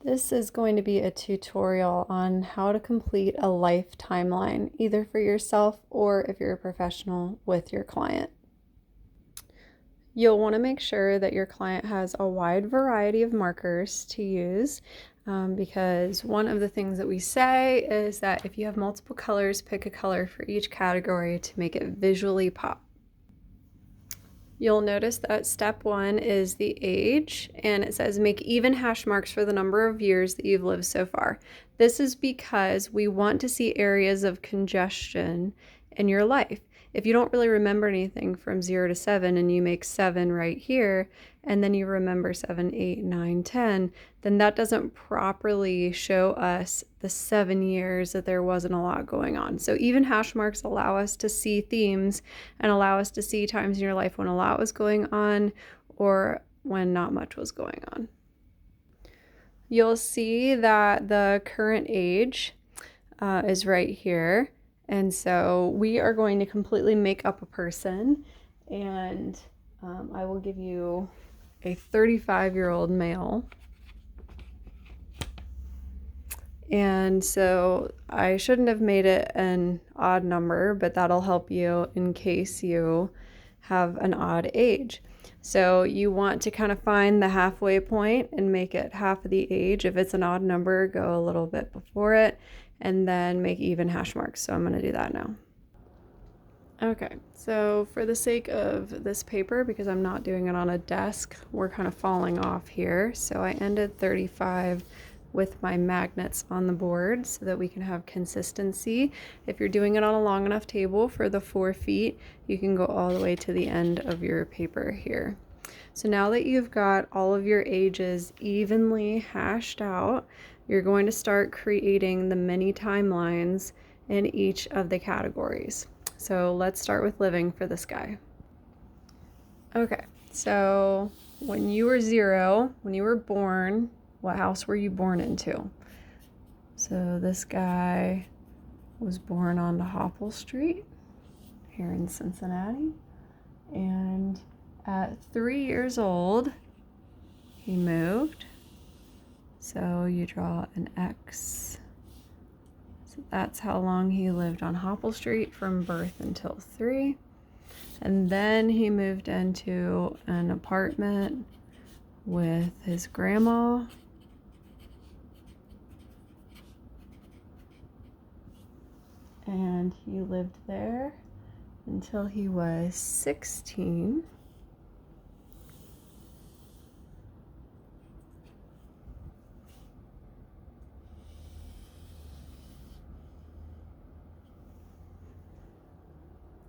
This is going to be a tutorial on how to complete a life timeline, either for yourself or if you're a professional with your client. You'll want to make sure that your client has a wide variety of markers to use because one of the things that we say is that if you have multiple colors, pick a color for each category to make it visually pop. You'll notice that step 1 is the age, and it says make even hash marks for the number of years that you've lived so far. This is because we want to see areas of congestion in your life. If you don't really remember anything from 0 to 7 and you make 7 right here, and then you remember 7, 8, 9, 10, then that doesn't properly show us the 7 years that there wasn't a lot going on. So even hash marks allow us to see themes and allow us to see times in your life when a lot was going on or when not much was going on. You'll see that the current age is right here. And so we are going to completely make up a person, and I will give you a 35-year-old male. And so I shouldn't have made it an odd number, but that'll help you in case you have an odd age. So you want to kind of find the halfway point and make it half of the age. If it's an odd number, go a little bit before it, and then make even hash marks. So I'm going to do that now. Okay, so for the sake of this paper, because I'm not doing it on a desk, we're kind of falling off here. So I ended 35 with my magnets on the board so that we can have consistency. If you're doing it on a long enough table for the 4 feet, you can go all the way to the end of your paper here. So now that you've got all of your ages evenly hashed out, you're going to start creating the mini timelines in each of the categories. So let's start with living for this guy. Okay, so when you were 0, when you were born, what house were you born into? So this guy was born on Hopple Street here in Cincinnati. And at 3 years old, he moved. So you draw an X. So that's how long he lived on Hopple Street from birth until 3. And then he moved into an apartment with his grandma. And he lived there until he was 16.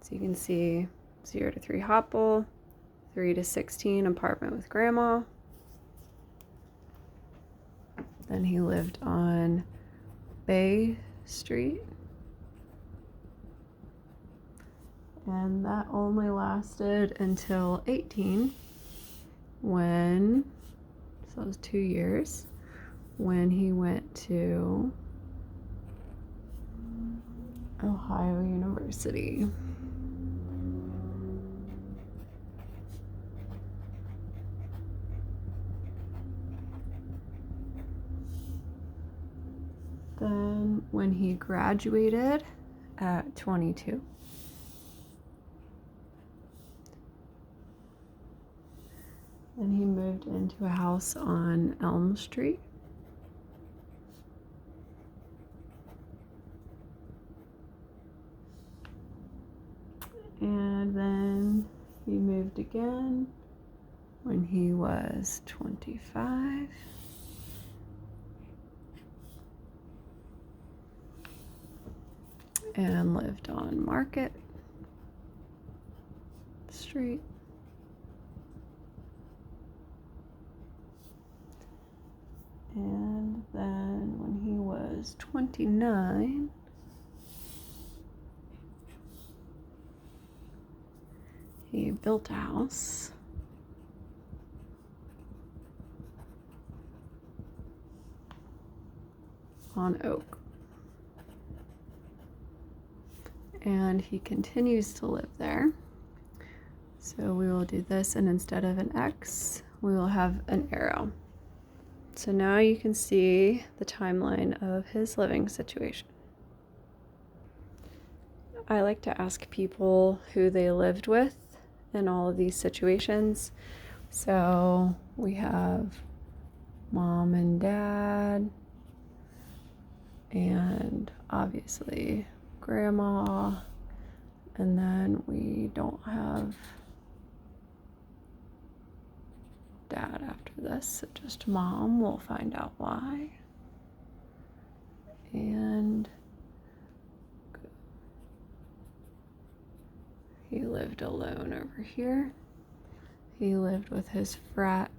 So you can see 0 to 3 Hopple, 3 to 16 apartment with grandma. Then he lived on Bay Street. And that only lasted until 18 when, so it was 2 years, when he went to Ohio University. Then when he graduated at 22, and he moved into a house on Elm Street. And then he moved again when he was 25. And lived on Market Street. And then when he was 29, he built a house on Oak. And he continues to live there. So we will do this, and instead of an X, we will have an arrow. So now you can see the timeline of his living situation. I like to ask people who they lived with in all of these situations. So we have mom and dad, and obviously grandma, and then we don't have dad after this, so just mom. We'll find out why. And he lived alone over here. He lived with his frat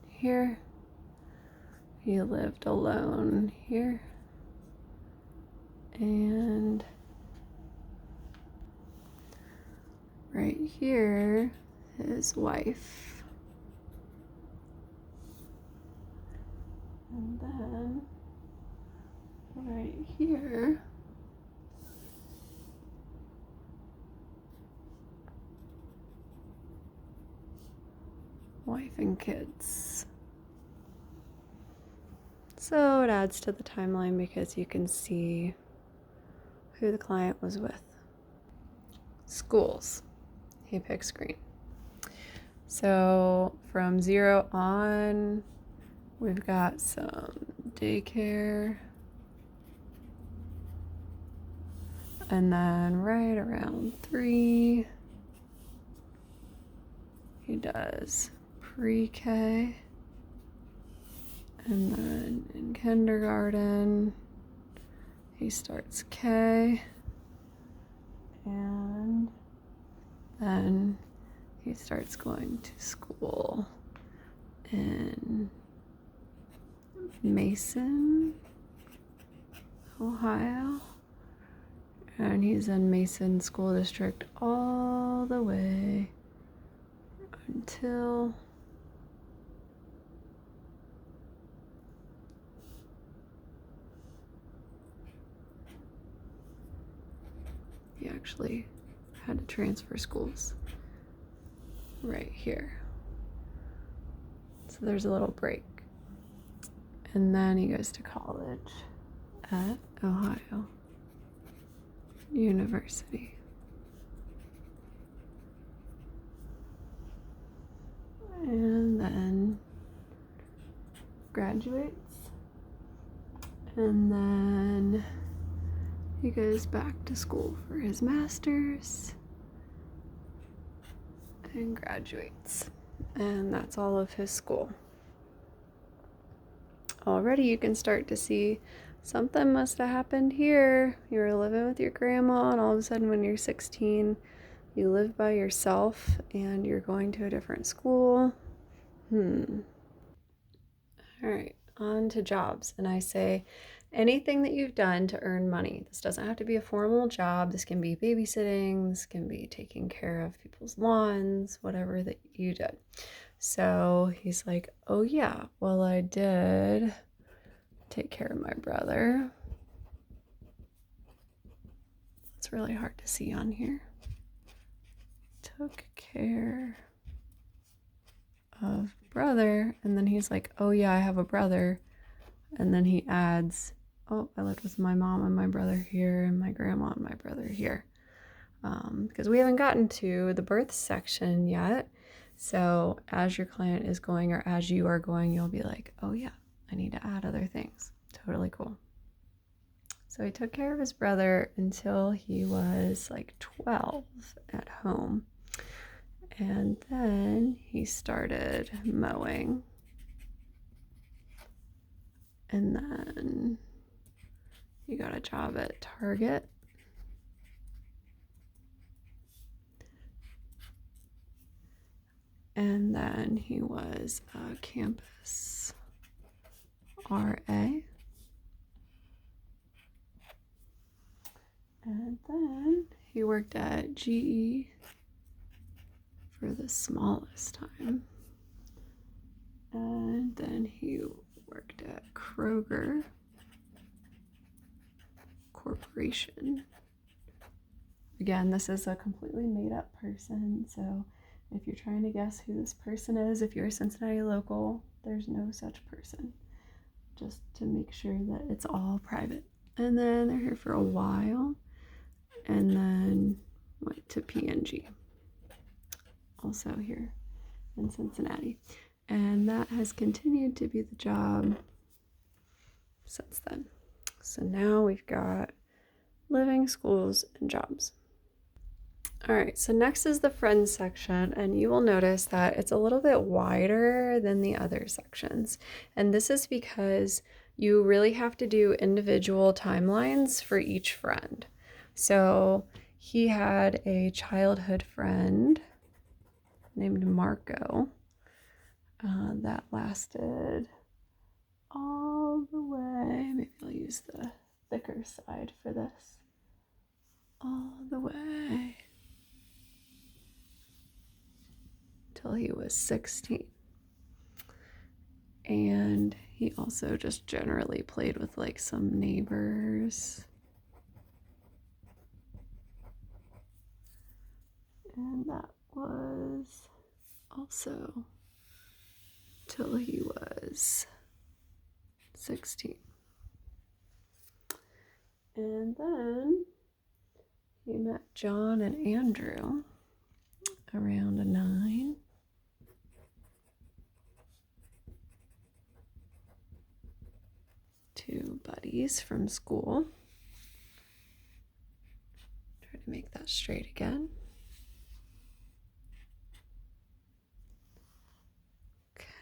here. He lived alone here. And right here, his wife. And then right here, wife and kids. So it adds to the timeline because you can see who the client was with. Schools. He picks green. So from 0 on, we've got some daycare. And then right around 3, he does pre-K. And then in kindergarten, he starts K. And then he starts going to school in Mason, Ohio. And he's in Mason School District all the way until he actually had to transfer schools right here. So there's a little break. And then he goes to college at Ohio University. And then graduates. And then he goes back to school for his master's and graduates. And that's all of his school. Already you can start to see something must have happened here. You were living with your grandma, and all of a sudden when you're 16, you live by yourself and you're going to a different school. All right, on to jobs. And I say anything that you've done to earn money. This doesn't have to be a formal job. This can be babysitting. This can be taking care of people's lawns, whatever that you did. So he's like, oh yeah, well, I did take care of my brother. It's really hard to see on here. Took care of brother. And then he's like, oh yeah, I have a brother. And then he adds, oh, I lived with my mom and my brother here, and my grandma and my brother here. Because we haven't gotten to the birth section yet. So as your client is going, or as you are going, you'll be like, oh yeah, I need to add other things. Totally cool. So he took care of his brother until he was like 12 at home. And then he started mowing. And then he got a job at Target. And then he was a campus RA. And then he worked at GE for the smallest time. And then he worked at Kroger Corporation. Again, this is a completely made up person, so if you're trying to guess who this person is, if you're a Cincinnati local, there's no such person. just to make sure that it's all private. And then they're here for a while, and then went to PNG, also here in Cincinnati. And that has continued to be the job since then. So now we've got living, schools, and jobs. All right, so next is the friends section, and you will notice that it's a little bit wider than the other sections. And this is because you really have to do individual timelines for each friend. So he had a childhood friend named Marco that lasted all the way, maybe I'll use the thicker side for this, all the way till he was 16. And he also just generally played with like some neighbors. And that was also till he was 16. And then he met John and Andrew around 9. Two buddies from school. Try to make that straight again.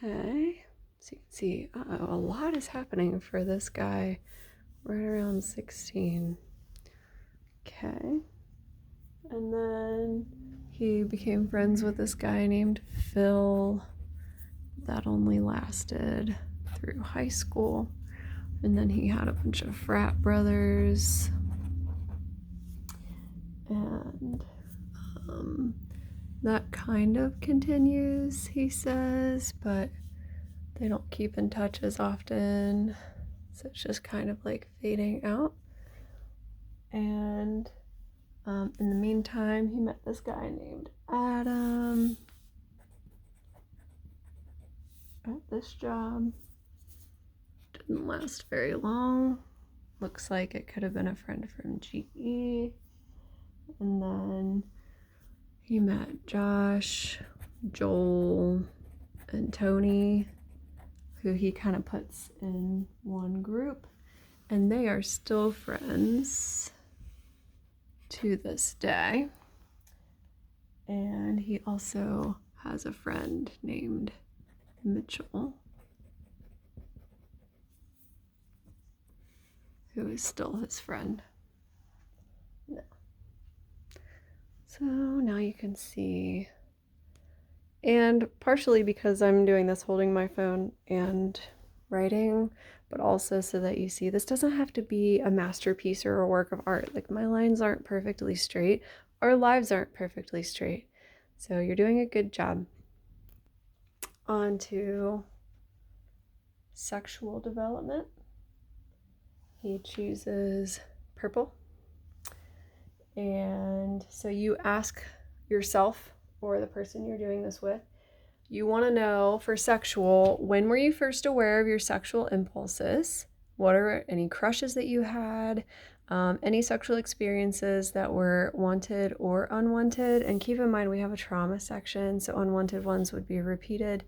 Okay, so you can see, a lot is happening for this guy right around 16. Okay, and then he became friends with this guy named Phil. That only lasted through high school. And then he had a bunch of frat brothers. And that kind of continues, he says, but they don't keep in touch as often. So it's just kind of like fading out. And in the meantime, he met this guy named Adam at this job. Didn't last very long. Looks like it could have been a friend from GE. And then he met Josh, Joel, and Tony, who he kind of puts in one group. And they are still friends to this day. And he also has a friend named Mitchell, who is still his friend. No. So now you can see, and partially because I'm doing this holding my phone and writing, but also so that you see this doesn't have to be a masterpiece or a work of art. Like, my lines aren't perfectly straight, our lives aren't perfectly straight. So you're doing a good job. On to sexual development. He chooses purple. And so you ask yourself, or the person you're doing this with, you want to know for sexual, when were you first aware of your sexual impulses? What are any crushes that you had? Any sexual experiences that were wanted or unwanted? And keep in mind, we have a trauma section, so unwanted ones would be repeated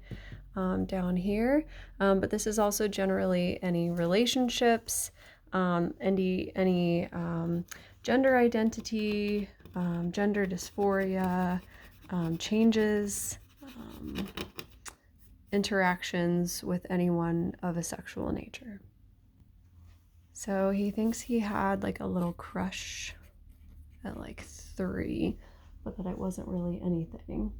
down here. But this is also generally any relationships, any gender identity, gender dysphoria, changes, interactions with anyone of a sexual nature. So he thinks he had like a little crush at like 3, but that it wasn't really anything.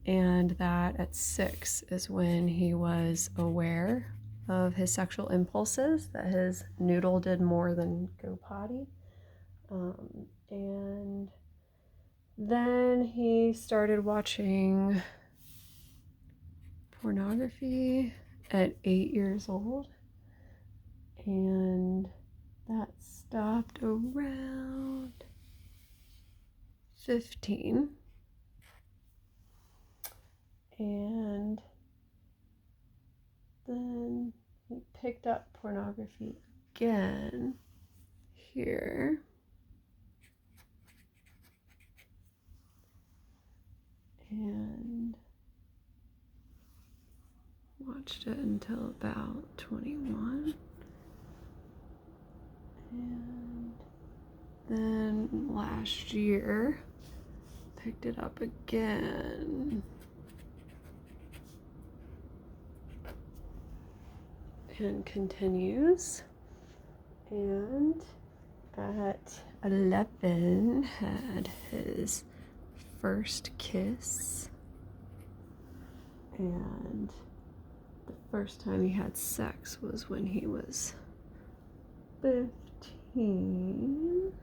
And that at 6 is when he was aware of his sexual impulses, that his noodle did more than go potty. And then he started watching pornography at 8 years old, and that stopped around 15. And then he picked up pornography again here. And watched it until about 21. And then last year, picked it up again. And continues. And at 11 had his first kiss. And the first time he had sex was when he was 15.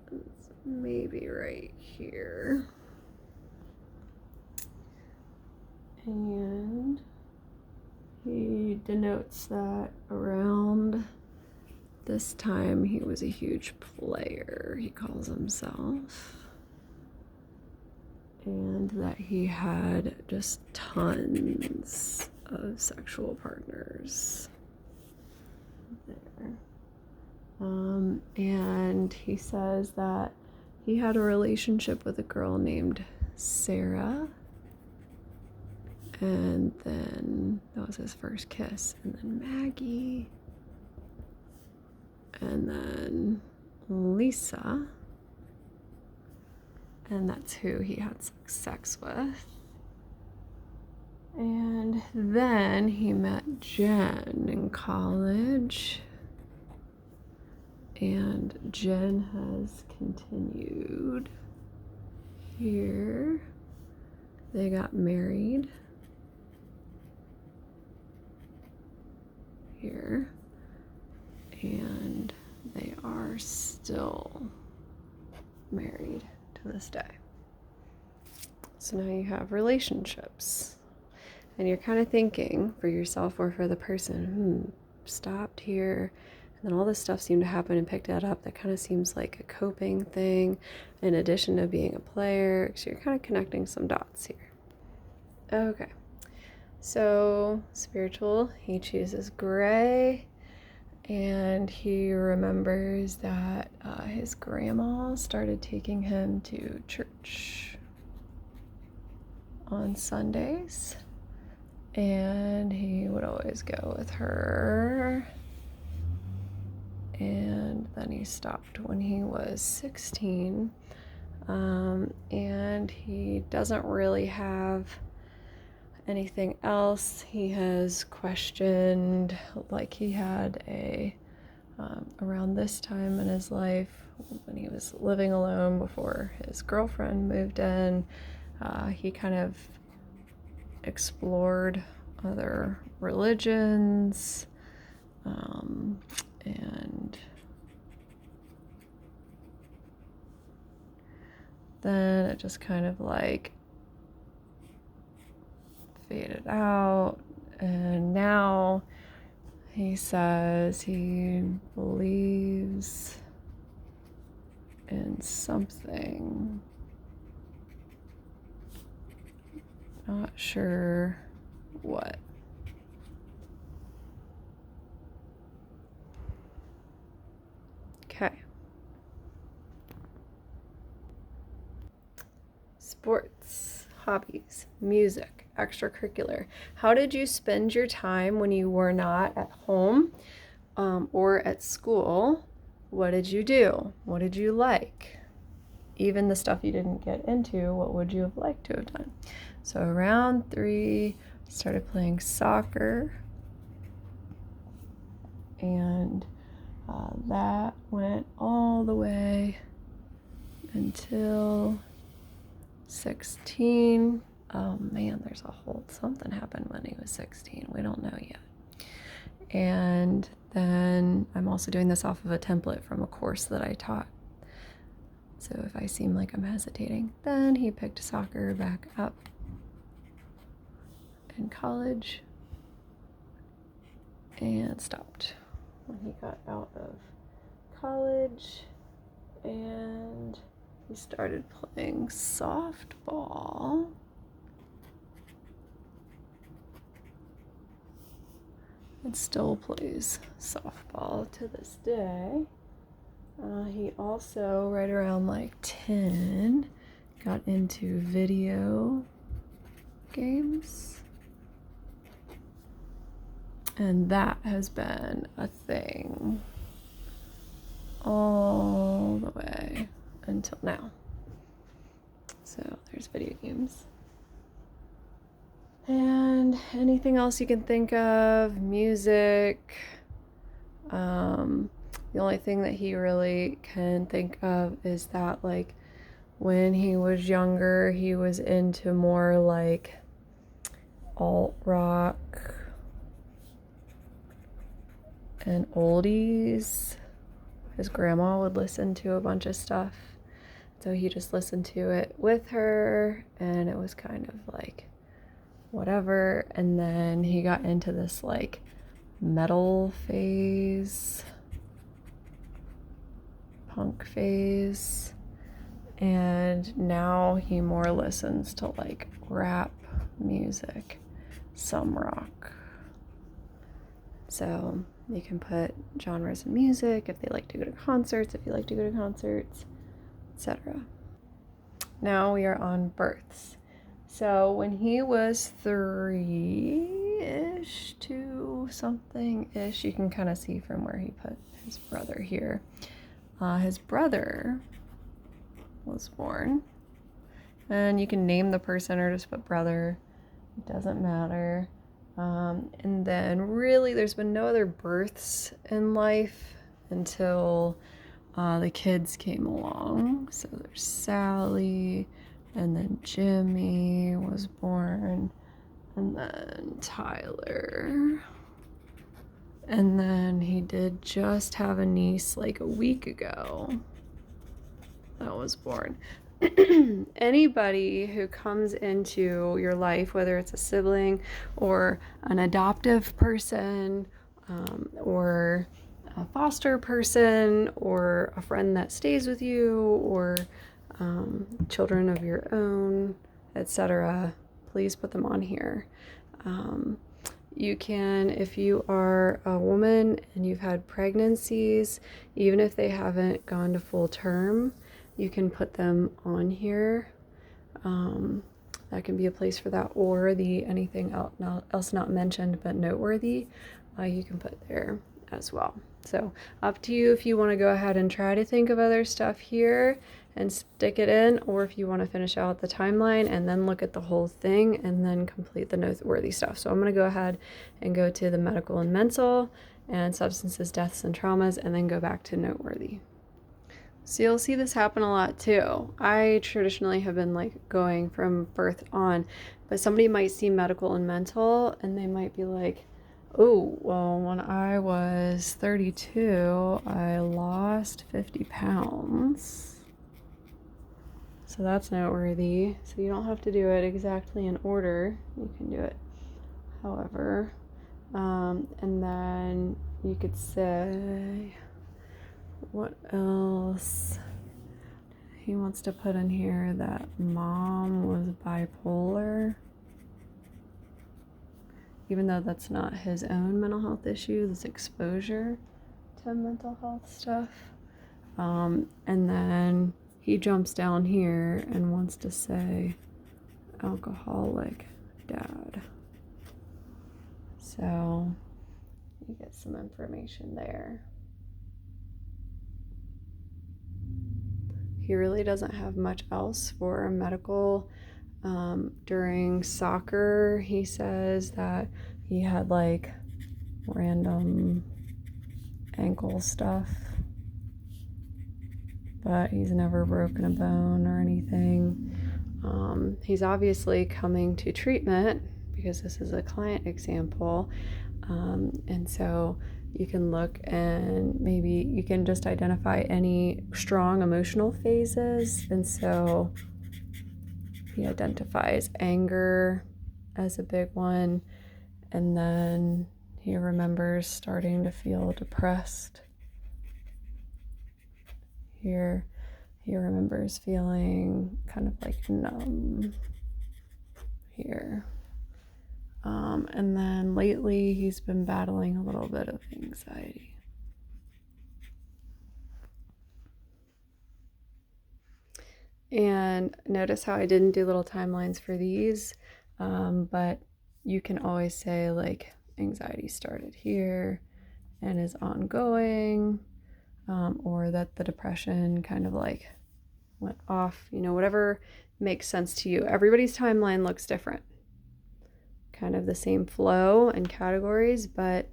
It's maybe right here. And he denotes that around this time he was a huge player, he calls himself. And that he had just tons of sexual partners there. And he says that he had a relationship with a girl named Sarah. And then that was his first kiss. And then Maggie. And then Lisa. And that's who he had sex with. And then he met Jen in college. And Jen has continued here. They got married here. And they are still married to this day. So now you have relationships. And you're kind of thinking for yourself or for the person, stopped here. And then all this stuff seemed to happen and picked that up. That kind of seems like a coping thing in addition to being a player. So you're kind of connecting some dots here. Okay. So spiritual, he chooses gray. And he remembers that his grandma started taking him to church on Sundays. And he would always go with her. And then he stopped when he was 16. And he doesn't really have anything else. He has questioned, like he had around this time in his life when he was living alone before his girlfriend moved in, he kind of explored other religions, and then it just kind of like faded out. And now he says he believes in something. Not sure what. Okay. Sports, hobbies, music, extracurricular. How did you spend your time when you were not at home or at school? What did you do? What did you like? Even the stuff you didn't get into, what would you have liked to have done? So around 3, I started playing soccer. And that went all the way until 16. Oh man, there's a whole something happened when he was 16. We don't know yet. And then I'm also doing this off of a template from a course that I taught. So if I seem like I'm hesitating, then he picked soccer back up in college and stopped when he got out of college, and he started playing softball. and still plays softball to this day. He also, right around like 10, got into video games. And that has been a thing all the way until now. So there's video games. And anything else you can think of, music. The only thing that he really can think of is that, like, when he was younger, he was into more like alt rock and oldies. His grandma would listen to a bunch of stuff, so he just listened to it with her, and it was kind of like whatever. And then he got into this like metal phase, punk phase, and now he more listens to like rap music, some rock. So you can put genres in music if they like to go to concerts, if you like to go to concerts, etc. Now we are on births. So when he was 3-ish to something-ish, you can kind of see from where he put his brother here. His brother was born. And you can name the person or just put brother. It doesn't matter. And then really there's been no other births in life until the kids came along. So there's Sally, and then Jimmy was born, and then Tyler. And then he did just have a niece like a week ago that was born. Anybody who comes into your life, whether it's a sibling or an adoptive person, or a foster person, or a friend that stays with you, or children of your own, etc., please put them on here. You can, if you are a woman and you've had pregnancies, even if they haven't gone to full term, you can put them on here. That can be a place for that, or the anything else not mentioned but noteworthy, you can put there as well. So up to you if you want to go ahead and try to think of other stuff here and stick it in, or if you want to finish out the timeline and then look at the whole thing and then complete the noteworthy stuff. So I'm going to go ahead and go to the medical and mental and substances, deaths, and traumas, and then go back to noteworthy. So you'll see this happen a lot too. I traditionally have been like going from birth on, but somebody might see medical and mental and they might be like, oh, well, when I was 32, I lost 50 pounds. So that's noteworthy. So you don't have to do it exactly in order. You can do it however. And then you could say, what else? He wants to put in here that mom was bipolar. Even though that's not his own mental health issue, this exposure to mental health stuff. And then he jumps down here and wants to say alcoholic dad. So you get some information there. He really doesn't have much else for medical. During soccer, he says that he had like random ankle stuff, but he's never broken a bone or anything. He's obviously coming to treatment because this is a client example. And so you can look and maybe you can just identify any strong emotional phases. And so he identifies anger as a big one. And then he remembers starting to feel depressed. Here, he remembers feeling kind of like numb here. And then lately he's been battling a little bit of anxiety. And notice how I didn't do little timelines for these, but you can always say like anxiety started here and is ongoing, or that the depression kind of like went off, whatever makes sense to you. Everybody's timeline looks different. Kind of the same flow and categories, but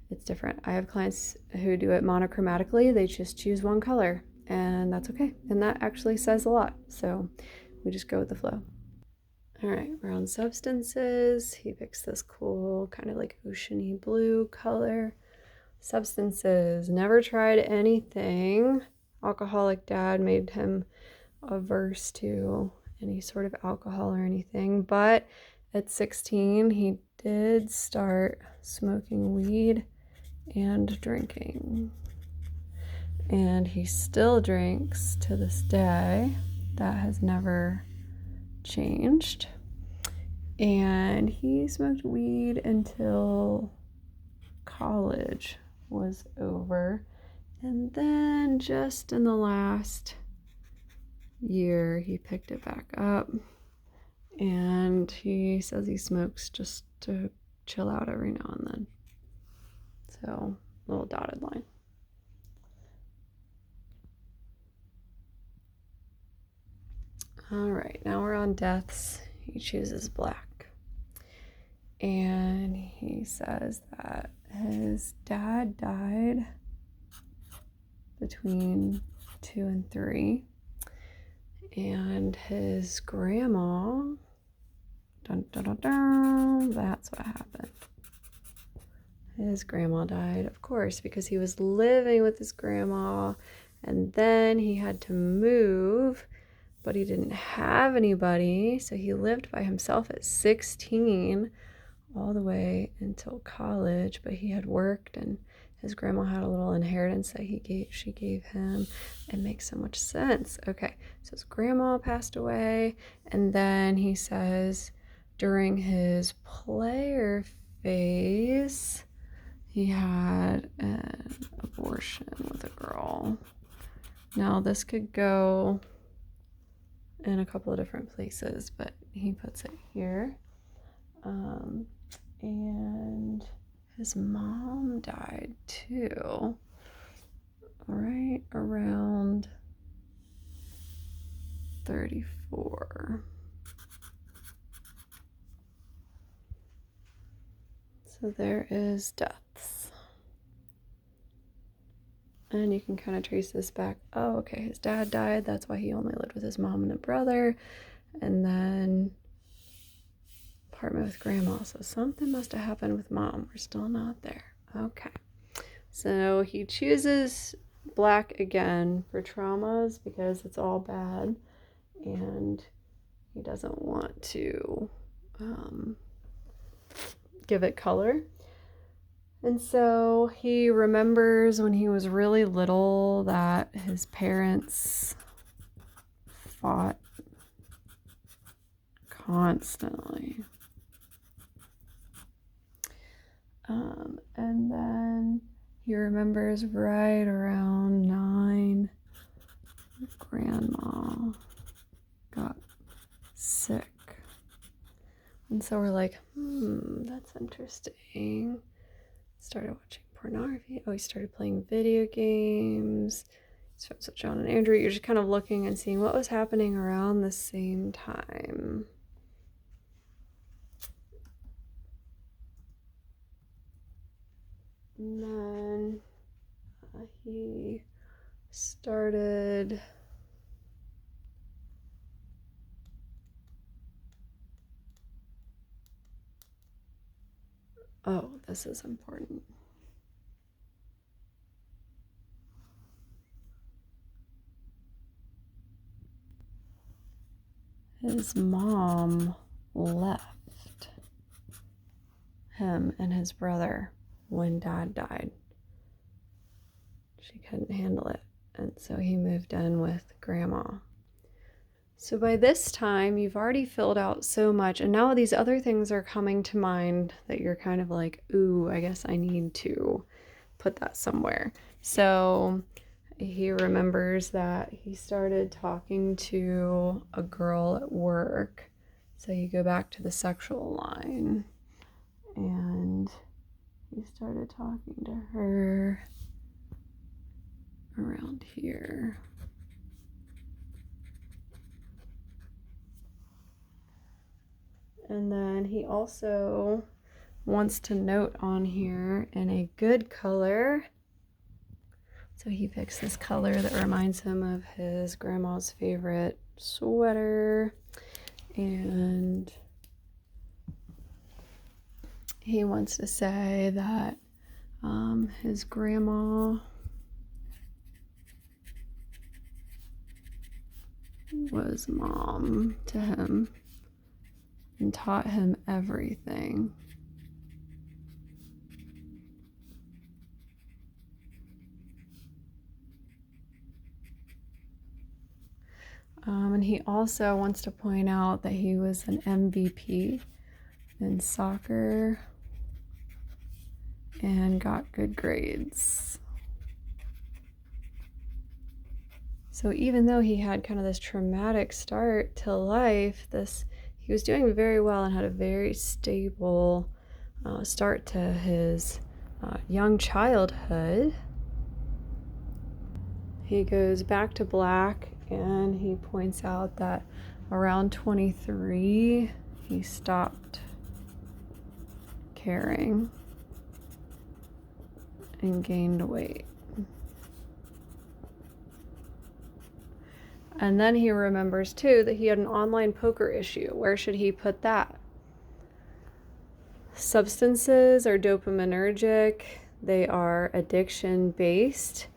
it's different. I have clients who do it monochromatically. They just choose one color, and that's okay. And that actually says a lot. So we just go with the flow. All right, we're on substances. He picks this cool kind of like oceany blue color. Substances. Never tried anything. Alcoholic dad made him averse to any sort of alcohol or anything, but at 16 he did start smoking weed and drinking, and he still drinks to this day. That has never changed. And he smoked weed until college was over, and then just in the last year he picked it back up, and he says he smokes just to chill out every now and then. So, little dotted line. All right, now we're on deaths. He chooses black, and he says that his dad died between 2 and 3, and his grandma, dun, dun, dun, dun, that's what happened. His grandma died, of course, because he was living with his grandma, and then he had to move, but he didn't have anybody, so he lived by himself at 16 all the way until college. But he had worked, and his grandma had a little inheritance that she gave him. It makes so much sense. Okay, so his grandma passed away, and then he says during his player phase he had an abortion with a girl. Now this could go in a couple of different places, but he puts it here. And his mom died too, right around 34. So there is deaths. And you can kind of trace this back. Oh, okay, his dad died. That's why he only lived with his mom and a brother. And then apartment with grandma. So something must have happened with mom. We're still not there. Okay. So he chooses black again for traumas because it's all bad. And he doesn't want to give it color. And so he remembers when he was really little that his parents fought constantly. And then he remembers right around 9, grandma got sick. And so we're like, that's interesting. Started watching pornography. Oh, he started playing video games. So John and Andrew, you're just kind of looking and seeing what was happening around the same time. And then he started this is important. His mom left him and his brother when dad died. She couldn't handle it, and so he moved in with grandma. So by this time, you've already filled out so much, and now these other things are coming to mind that you're kind of like, ooh, I guess I need to put that somewhere. So he remembers that he started talking to a girl at work. So you go back to the sexual line, and he started talking to her around here. And then he also wants to note on here in a good color. So he picks this color that reminds him of his grandma's favorite sweater. And he wants to say that his grandma was mom to him and taught him everything. And he also wants to point out that he was an MVP in soccer and got good grades. So even though he had kind of this traumatic start to life, he was doing very well and had a very stable start to his young childhood. He goes back to black and he points out that around 23, he stopped caring and gained weight. And then he remembers too that he had an online poker issue. Where should he put that? Substances are dopaminergic. They are addiction based.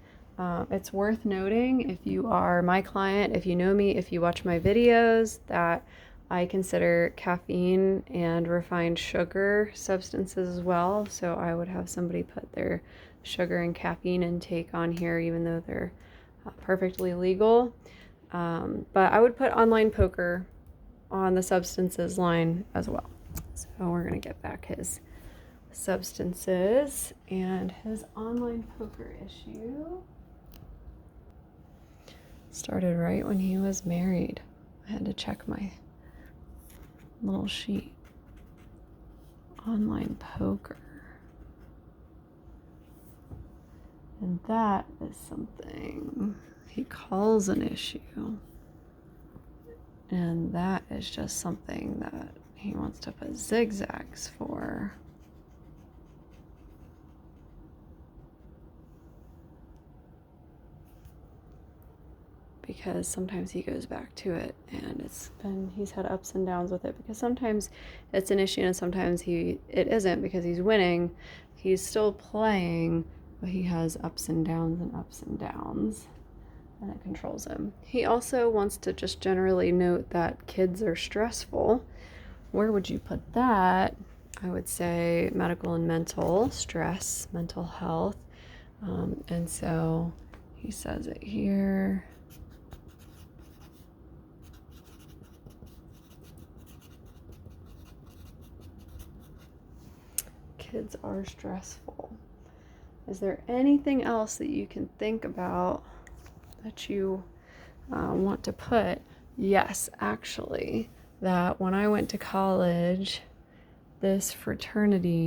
It's worth noting, if you are my client, if you know me, if you watch my videos, that I consider caffeine and refined sugar substances as well. So I would have somebody put their sugar and caffeine intake on here, even though they're perfectly legal. But I would put online poker on the substances line as well. So we're going to get back his substances and his online poker issue. Started right when he was married. I had to check my little sheet. Online poker. And that is something he calls an issue. And that is just something that he wants to put zigzags for. Because sometimes he goes back to it and he's had ups and downs with it, because sometimes it's an issue and sometimes it isn't, because he's winning. He's still playing, but he has ups and downs and it controls him. He also wants to just generally note that kids are stressful. Where would you put that? I would say medical and mental stress, mental health. And so he says it here. Kids are stressful. Is there anything else that you can think about that you want to put? Yes, actually, that when I went to college, this fraternity